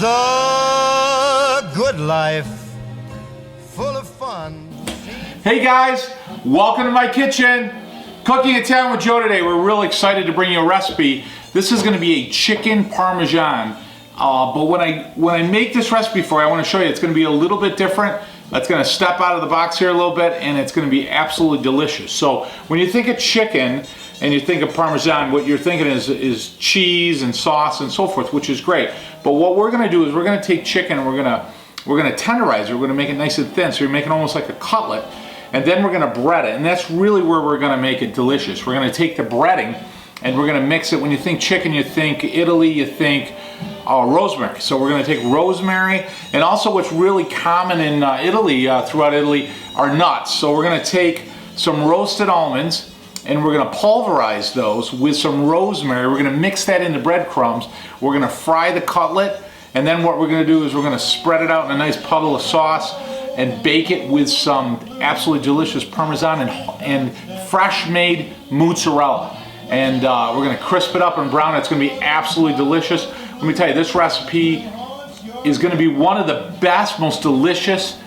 the good life, full of fun. Hey guys, welcome to my kitchen. Cooking Italian with Joe today. We're really excited to bring you a recipe. This is going to be a chicken Parmesan. But when I make this recipe for you, I want to show you it's going to be a little bit different. It's going to step out of the box here a little bit, and it's going to be absolutely delicious. So when you think of chicken and you think of Parmesan, what you're thinking is cheese and sauce and so forth, which is great. But what we're going to do is we're going to take chicken and we're going to tenderize it. We're going to make it nice and thin, so you're making almost like a cutlet. And then we're going to bread it, and that's really where we're going to make it delicious. We're going to take the breading and we're going to mix it. When you think chicken, you think Italy, you think rosemary. So we're going to take rosemary, and also what's really common in Italy, throughout Italy, are nuts. So we're going to take some roasted almonds and we're going to pulverize those with some rosemary. We're going to mix that into breadcrumbs. We're going to fry the cutlet, and then what we're going to do is we're going to spread it out in a nice puddle of sauce and bake it with some absolutely delicious Parmesan and fresh made mozzarella. And we're going to crisp it up and brown it. It's going to be absolutely delicious. Let me tell you, this recipe is going to be one of the best, most delicious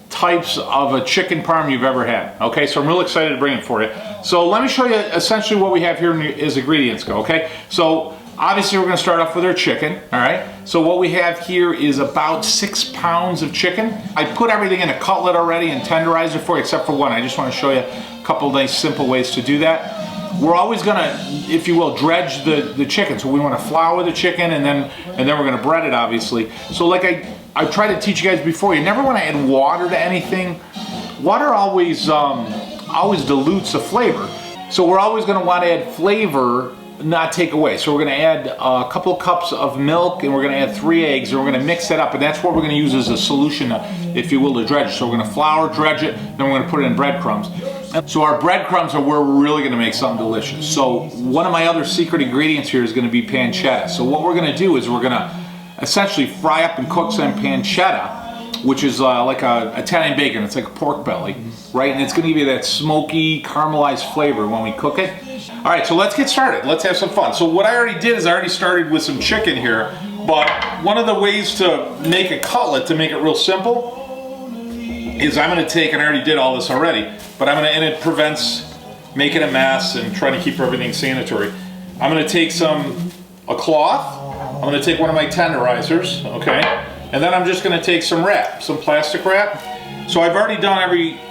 types of a chicken parm you've ever had. Okay, so I'm really excited to bring it for you. So let me show you essentially what we have here as ingredients go. Okay, so obviously we're going to start off with our chicken. All right, so what we have here is about 6 pounds of chicken. I put everything in a cutlet already and tenderized it for you except for one. I just want to show you a couple of nice simple ways to do that. We're always gonna, if you will, dredge the chicken. So we want to flour the chicken, and then we're gonna bread it, obviously. So like I tried to teach you guys before, you never want to add water to anything. Water always dilutes the flavor. So we're always gonna want to add flavor, not take away. So we're gonna add a couple of cups of milk, and we're gonna add 3 eggs, and we're gonna mix that up, and that's what we're gonna use as a solution, if you will, to dredge. So we're gonna flour, dredge it, then we're gonna put it in breadcrumbs. So our breadcrumbs are where we're really gonna make something delicious. So one of my other secret ingredients here is gonna be pancetta. So what we're gonna do is we're gonna essentially fry up and cook some pancetta, which is like a Italian bacon. It's like a pork belly, right? And it's gonna give you that smoky, caramelized flavor when we cook it. All right, so let's get started. Let's have some fun. So what I already did is I already started with some chicken here, but one of the ways to make a cutlet, to make it real simple, is I'm gonna take, and I already did all this already, but and it prevents making a mess and trying to keep everything sanitary. I'm gonna take a cloth, I'm gonna take one of my tenderizers, okay? And then I'm just gonna take some wrap, some plastic wrap. So I've already done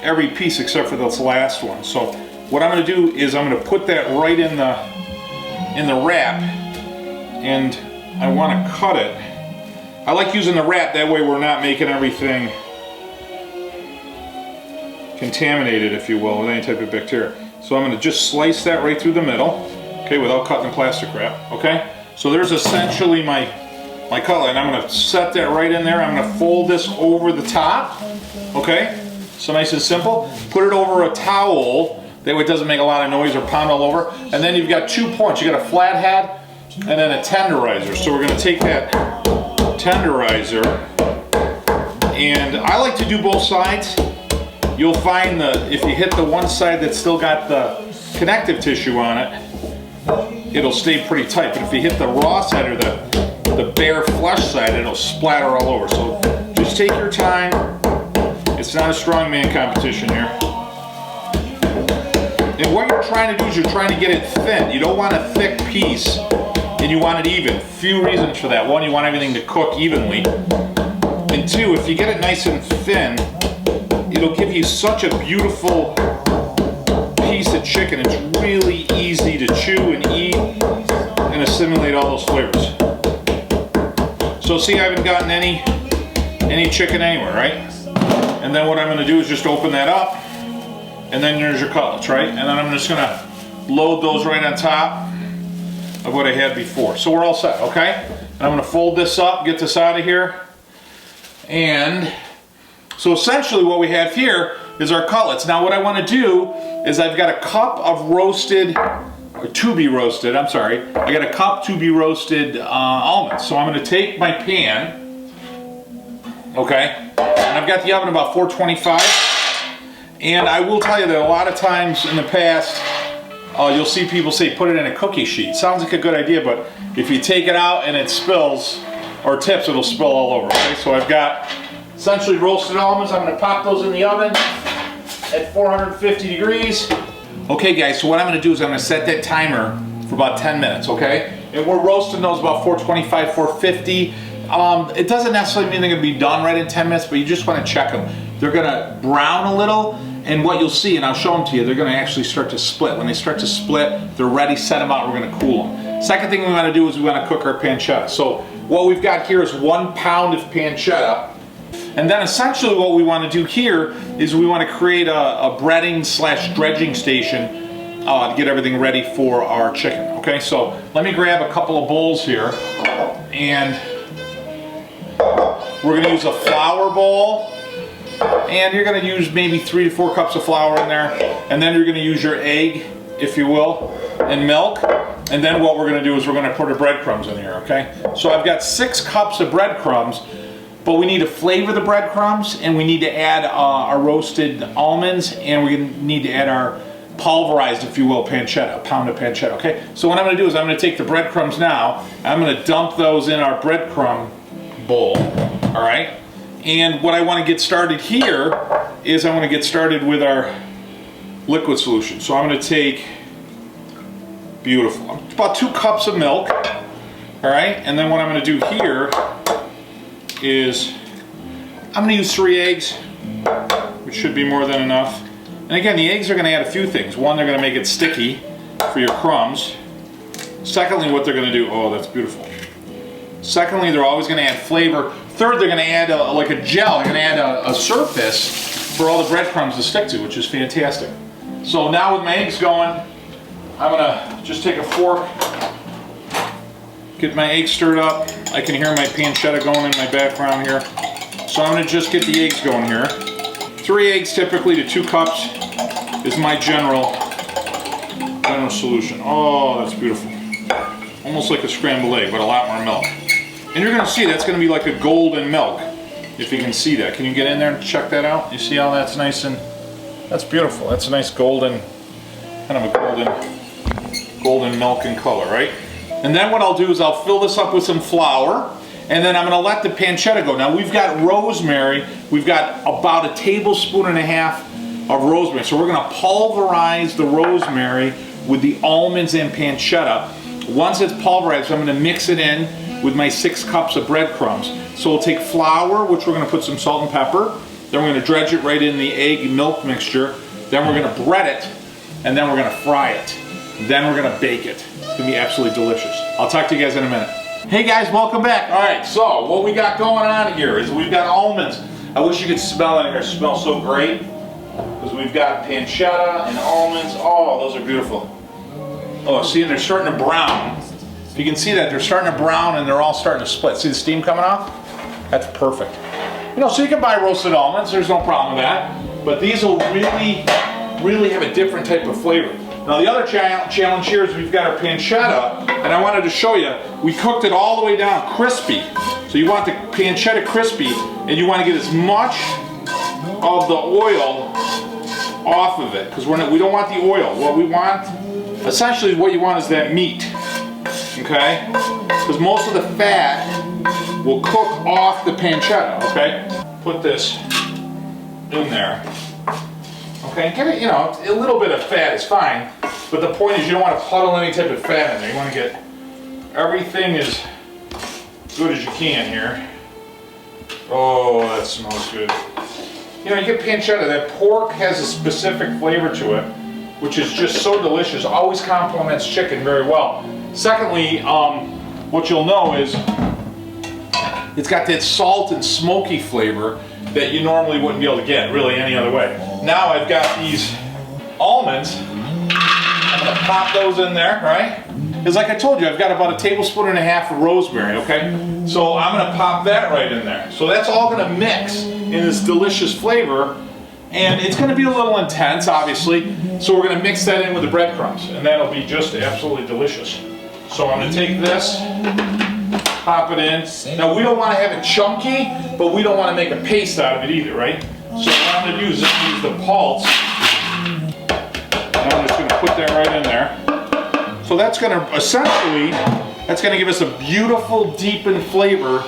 every piece except for this last one. So what I'm gonna do is I'm gonna put that right in the wrap, and I wanna cut it. I like using the wrap, that way we're not making everything contaminated, if you will, with any type of bacteria. So I'm going to just slice that right through the middle, okay, without cutting the plastic wrap, okay? So there's essentially my cutlet, and I'm going to set that right in there. I'm going to fold this over the top, okay? So nice and simple. Put it over a towel, that way it doesn't make a lot of noise or pound all over. And then you've got 2 points. You got a flathead and then a tenderizer. So we're going to take that tenderizer, and I like to do both sides. You'll find if you hit the one side that's still got the connective tissue on it, it'll stay pretty tight. But if you hit the raw side or the bare flesh side, it'll splatter all over. So just take your time. It's not a strongman competition here. And what you're trying to do is you're trying to get it thin. You don't want a thick piece, and you want it even. Few reasons for that. One, you want everything to cook evenly. And two, if you get it nice and thin, it'll give you such a beautiful piece of chicken. It's really easy to chew and eat and assimilate all those flavors. So see, I haven't gotten any chicken anywhere, right? And then what I'm going to do is just open that up, and then there's your cutlets, right? And then I'm just going to load those right on top of what I had before. So we're all set, okay? And I'm going to fold this up, get this out of here, and so essentially what we have here is our cutlets. Now what I want to do is I've got a cup of roasted, or to be roasted, I'm sorry. I got a cup to be roasted almonds. So I'm going to take my pan, okay, and I've got the oven about 425. And I will tell you that a lot of times in the past, you'll see people say put it in a cookie sheet. Sounds like a good idea, but if you take it out and it spills, or tips, it'll spill all over, okay? So I've got essentially roasted almonds. I'm gonna pop those in the oven at 450 degrees. Okay guys, so what I'm gonna do is I'm gonna set that timer for about 10 minutes, okay? And we're roasting those about 425, 450. It doesn't necessarily mean they're gonna be done right in 10 minutes, but you just wanna check them. They're gonna brown a little, and what you'll see, and I'll show them to you, they're gonna actually start to split. When they start to split, they're ready, set them out, we're gonna cool them. Second thing we wanna do is we wanna cook our pancetta. So what we've got here is 1 pound of pancetta. And then essentially what we want to do here is we want to create a breading / dredging station to get everything ready for our chicken. Okay, so let me grab a couple of bowls here, and we're going to use a flour bowl, and you're going to use maybe 3 to 4 cups of flour in there, and then you're going to use your egg, if you will, and milk. And then what we're going to do is we're going to put our breadcrumbs in here. Okay, so I've got 6 cups of breadcrumbs. But we need to flavor the breadcrumbs, and we need to add our roasted almonds, and we need to add our pulverized, if you will, pancetta, a pound of pancetta, okay? So what I'm gonna do is I'm gonna take the breadcrumbs now, I'm gonna dump those in our breadcrumb bowl, all right? And what I wanna get started here is I wanna get started with our liquid solution. So I'm gonna take, beautiful, about 2 cups of milk, all right? And then what I'm gonna do here is I'm going to use 3 eggs, which should be more than enough. And again, the eggs are going to add a few things. One, they're going to make it sticky for your crumbs. Secondly, what they're going to do, oh, that's beautiful. Secondly, they're always going to add flavor. Third, they're going to add like a gel. They're going to add a surface for all the breadcrumbs to stick to, which is fantastic. So now with my eggs going, I'm going to just take a fork, get my eggs stirred up. I can hear my pancetta going in my background here. So I'm gonna just get the eggs going here. 3 eggs typically to 2 cups is my general solution. Oh, that's beautiful. Almost like a scrambled egg, but a lot more milk. And you're gonna see that's gonna be like a golden milk, if you can see that. Can you get in there and check that out? You see how that's nice and, that's beautiful. That's a nice golden, kind of a golden milk in color, right? And then what I'll do is I'll fill this up with some flour, and then I'm gonna let the pancetta go. Now we've got rosemary, we've got about 1.5 tablespoons of rosemary. So we're gonna pulverize the rosemary with the almonds and pancetta. Once it's pulverized, I'm gonna mix it in with my 6 cups of breadcrumbs. So we'll take flour, which we're gonna put some salt and pepper, then we're gonna dredge it right in the egg milk mixture, then we're gonna bread it, and then we're gonna fry it. Then we're gonna bake it. It's gonna be absolutely delicious. I'll talk to you guys in a minute. Hey guys, welcome back. All right, so what we got going on here is we've got almonds. I wish you could smell it in here. It smells so great. Because we've got pancetta and almonds. Oh, those are beautiful. Oh, see, and they're starting to brown. If you can see that, they're starting to brown and they're all starting to split. See the steam coming off? That's perfect. You know, so you can buy roasted almonds. There's no problem with that. But these will really have a different type of flavor. Now the other challenge here is we've got our pancetta, and I wanted to show you, we cooked it all the way down crispy. So you want the pancetta crispy, and you want to get as much of the oil off of it, because we don't want the oil. What we want, essentially what you want is that meat, okay? Because most of the fat will cook off the pancetta, okay? Put this in there. Okay, give it, you know, a little bit of fat is fine, but the point is you don't want to puddle any type of fat in there. You want to get everything as good as you can here. Oh, that smells good. You know, you get pancetta, that pork has a specific flavor to it, which is just so delicious, always complements chicken very well. Secondly, what you'll know is it's got that salt and smoky flavor that you normally wouldn't be able to get really any other way. Now I've got these almonds. I'm gonna pop those in there, right? Because like I told you, I've got about 1.5 tablespoons of rosemary, okay? So I'm gonna pop that right in there. So that's all gonna mix in this delicious flavor, and it's gonna be a little intense, obviously. So we're gonna mix that in with the breadcrumbs, and that'll be just absolutely delicious. So I'm gonna take this, pop it in. Now we don't want to have it chunky, but we don't want to make a paste out of it either, right? So what I'm going to do is just use the pulse. And I'm just going to put that right in there. So that's going to essentially That's gonna give us a beautiful deepened flavor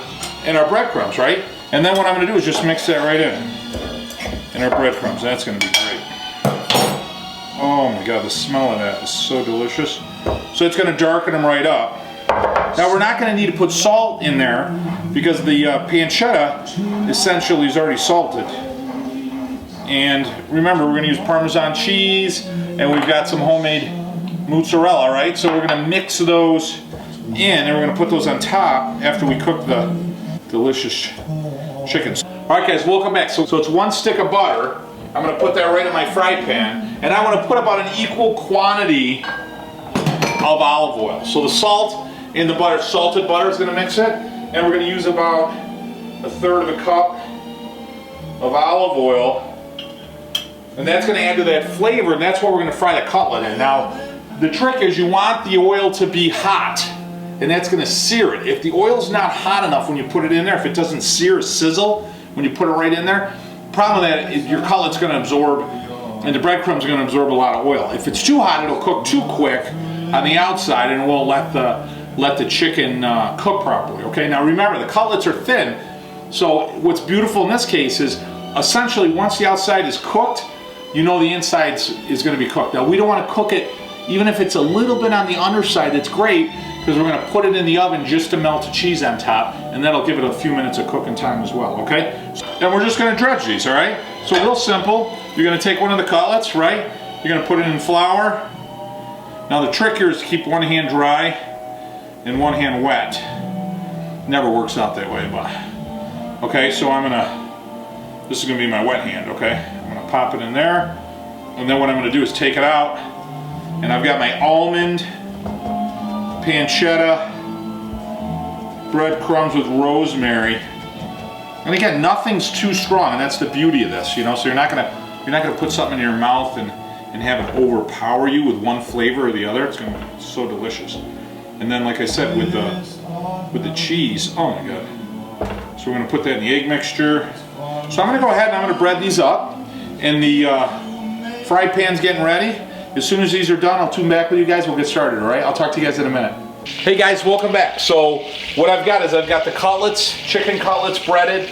in our breadcrumbs, right? And then what I'm gonna do is just mix that right in our breadcrumbs. That's gonna be great. Oh my God, the smell of that is so delicious. So it's gonna darken them right up. Now we're not gonna need to put salt in there because the pancetta essentially is already salted. And remember, we're gonna use Parmesan cheese and we've got some homemade mozzarella, right? So we're gonna mix those in and we're gonna put those on top after we cook the delicious chickens. All right guys, welcome back. So it's 1 stick of butter. I'm gonna put that right in my fry pan and I wanna put about an equal quantity of olive oil. So the salt in the butter, salted butter is gonna mix it, and we're gonna use about 1/3 of a cup of olive oil. And that's gonna add to that flavor, and that's what we're gonna fry the cutlet in. Now, the trick is you want the oil to be hot, and that's gonna sear it. If the oil's not hot enough when you put it in there, if it doesn't sear or sizzle when you put it right in there, problem with that is your cutlet's gonna absorb, and the breadcrumbs are gonna absorb a lot of oil. If it's too hot, it'll cook too quick on the outside, and it won't let the chicken cook properly, okay? Now remember, the cutlets are thin, so what's beautiful in this case is essentially once the outside is cooked, you know the inside is gonna be cooked. Now we don't wanna cook it, even if it's a little bit on the underside, that's great, because we're gonna put it in the oven just to melt the cheese on top, and that'll give it a few minutes of cooking time as well, okay? And we're just gonna dredge these, all right? So real simple, you're gonna take one of the cutlets, right? You're gonna put it in flour. Now the trick here is to keep one hand dry and one hand wet. Never works out that way, but. Okay, so this is gonna be my wet hand, okay? I'm gonna pop it in there, and then what I'm gonna do is take it out, and I've got my almond, pancetta, breadcrumbs with rosemary. And again, nothing's too strong, and that's the beauty of this, you know, so you're not gonna put something in your mouth and have it overpower you with one flavor or the other. It's gonna be so delicious. And then, like I said, with the cheese, oh my God. So we're gonna put that in the egg mixture. So I'm gonna go ahead and I'm gonna bread these up. And the fry pan's getting ready. As soon as these are done, I'll tune back with you guys. We'll get started, all right? I'll talk to you guys in a minute. Hey guys, welcome back. So what I've got is I've got the cutlets, chicken cutlets breaded,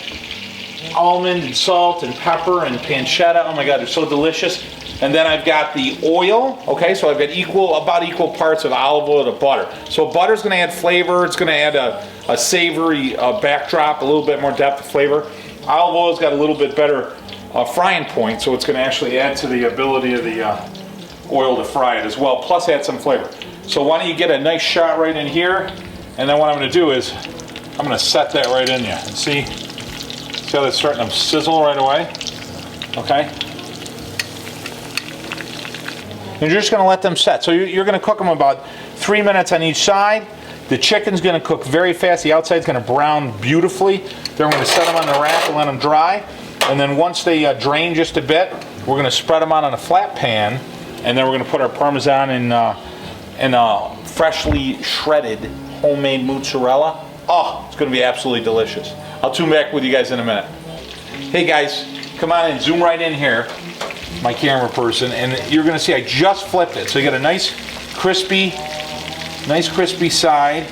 almond and salt and pepper and pancetta. Oh my God, they're so delicious. And then I've got the oil, okay? So I've got about equal parts of olive oil to butter. So butter's gonna add flavor, it's gonna add a savory backdrop, a little bit more depth of flavor. Olive oil's got a little bit better frying point, so it's gonna actually add to the ability of the oil to fry it as well, plus add some flavor. So why don't you get a nice shot right in here, and then what I'm gonna do is, I'm gonna set that right in there. And see how that's starting to sizzle right away? Okay? And you're just gonna let them set. So you're gonna cook them about 3 minutes on each side. The chicken's gonna cook very fast. The outside's gonna brown beautifully. Then we're gonna set them on the rack and let them dry. And then once they drain just a bit, we're gonna spread them out on a flat pan, and then we're gonna put our Parmesan in freshly shredded homemade mozzarella. Oh, it's gonna be absolutely delicious. I'll tune back with you guys in a minute. Hey guys, come on and zoom right in here, my camera person, and you're gonna see I just flipped it. So you got a nice crispy side.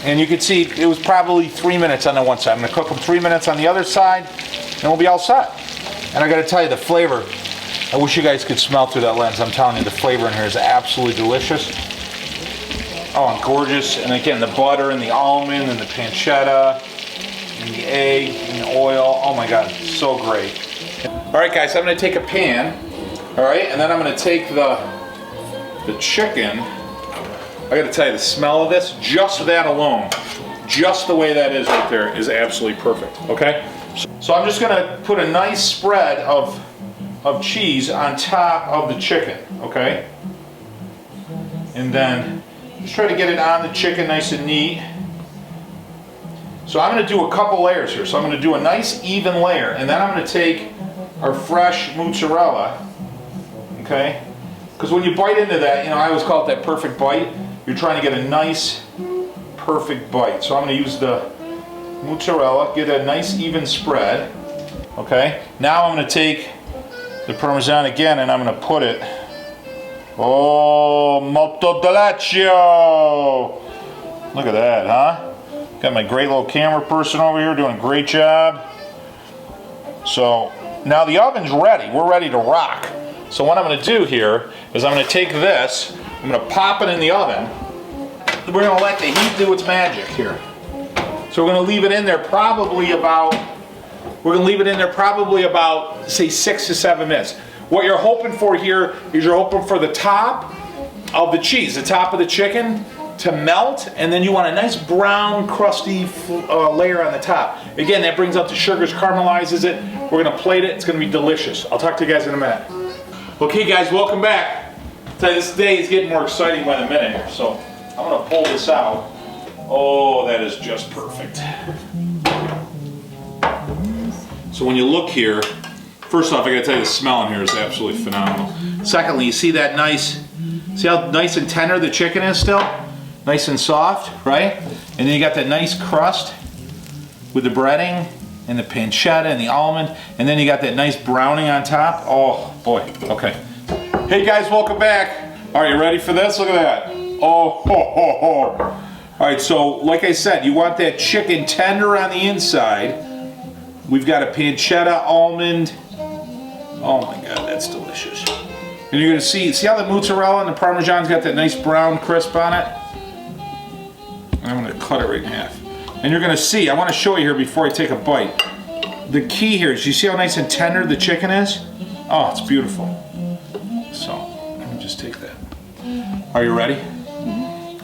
And you can see it was probably 3 minutes on the one side. I'm gonna cook them 3 minutes on the other side, and we'll be all set. And I gotta tell you, the flavor, I wish you guys could smell through that lens. I'm telling you, the flavor in here is absolutely delicious. Oh, and gorgeous. And again, the butter and the almond and the pancetta and the egg and the oil. Oh my God, so great. All right, guys, I'm gonna take a pan, all right, and then I'm gonna take the chicken. I gotta tell you, the smell of this, just that alone, just the way that is right there is absolutely perfect, okay? So I'm just gonna put a nice spread of cheese on top of the chicken, okay? And then just try to get it on the chicken nice and neat. So I'm gonna do a couple layers here. So I'm gonna do a nice even layer, and then I'm gonna take our fresh mozzarella, okay? Because when you bite into that, you know, I always call it that perfect bite. You're trying to get a nice, perfect bite. So I'm gonna use the mozzarella, get a nice even spread, okay? Now I'm gonna take the Parmesan again, and I'm gonna put it, oh, molto delicioso! Look at that, huh? Got my great little camera person over here doing a great job. So now the oven's ready. We're ready to rock. So what I'm going to do here is I'm going to take this, I'm going to pop it in the oven. We're going to let the heat do its magic here. So we're going to leave it in there probably about, say 6 to 7 minutes. What you're hoping for here is you're hoping for the top of the cheese, the top of the chicken to melt, and then you want a nice brown, crusty layer on the top. Again, that brings out the sugars, caramelizes it. We're gonna plate it, it's gonna be delicious. I'll talk to you guys in a minute. Okay guys, welcome back. This day is getting more exciting by the minute here, so I'm gonna pull this out. Oh, that is just perfect. So when you look here, first off, I gotta tell you the smell in here is absolutely phenomenal. Secondly, you see that see how nice and tender the chicken is still? Nice and soft, right? And then you got that nice crust with the breading and the pancetta and the almond, and then you got that nice browning on top. Oh boy, okay. Hey guys, welcome back. Are you ready for this? Look at that. Oh, ho, ho, ho. All right, so like I said, you want that chicken tender on the inside. We've got a pancetta almond. Oh my God, that's delicious. And you're gonna see how the mozzarella and the Parmesan's got that nice brown crisp on it? I'm gonna cut it right in half. And you're gonna see, I wanna show you here before I take a bite. The key here is, you see how nice and tender the chicken is? Oh, it's beautiful. So, let me just take that. Are you ready?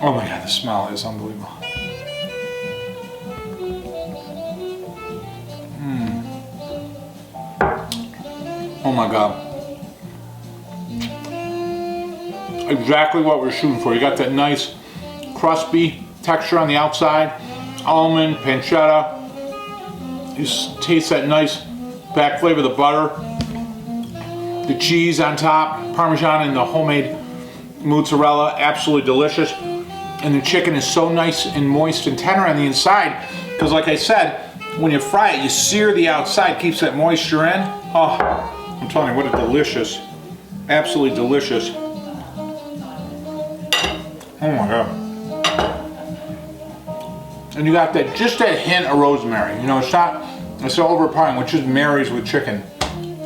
Oh my God, the smell is unbelievable. Oh my God. Exactly what we're shooting for. You got that nice crispy texture on the outside, almond, pancetta. You taste that nice back flavor of the butter, the cheese on top, Parmesan and the homemade mozzarella, absolutely delicious. And the chicken is so nice and moist and tender on the inside, because like I said, when you fry it, you sear the outside, keeps that moisture in. Oh, I'm telling you, what a delicious, absolutely delicious. Oh my God. And you got that, just that hint of rosemary. You know, it's not overpowering, which just marries with chicken.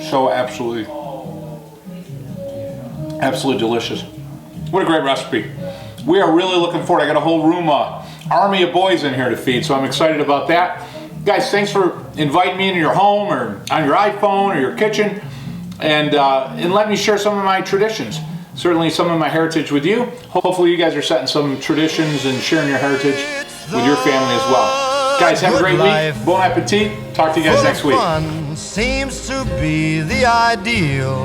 So absolutely delicious. What a great recipe. We are really looking forward. I got a whole room, army of boys in here to feed, so I'm excited about that. Guys, thanks for inviting me into your home or on your iPhone or your kitchen, and let me share some of my traditions. Certainly some of my heritage with you. Hopefully you guys are setting some traditions and sharing your heritage with your family as well. Guys, have a great week. Bon appetit. Talk to you guys next week. Fun seems to be the ideal.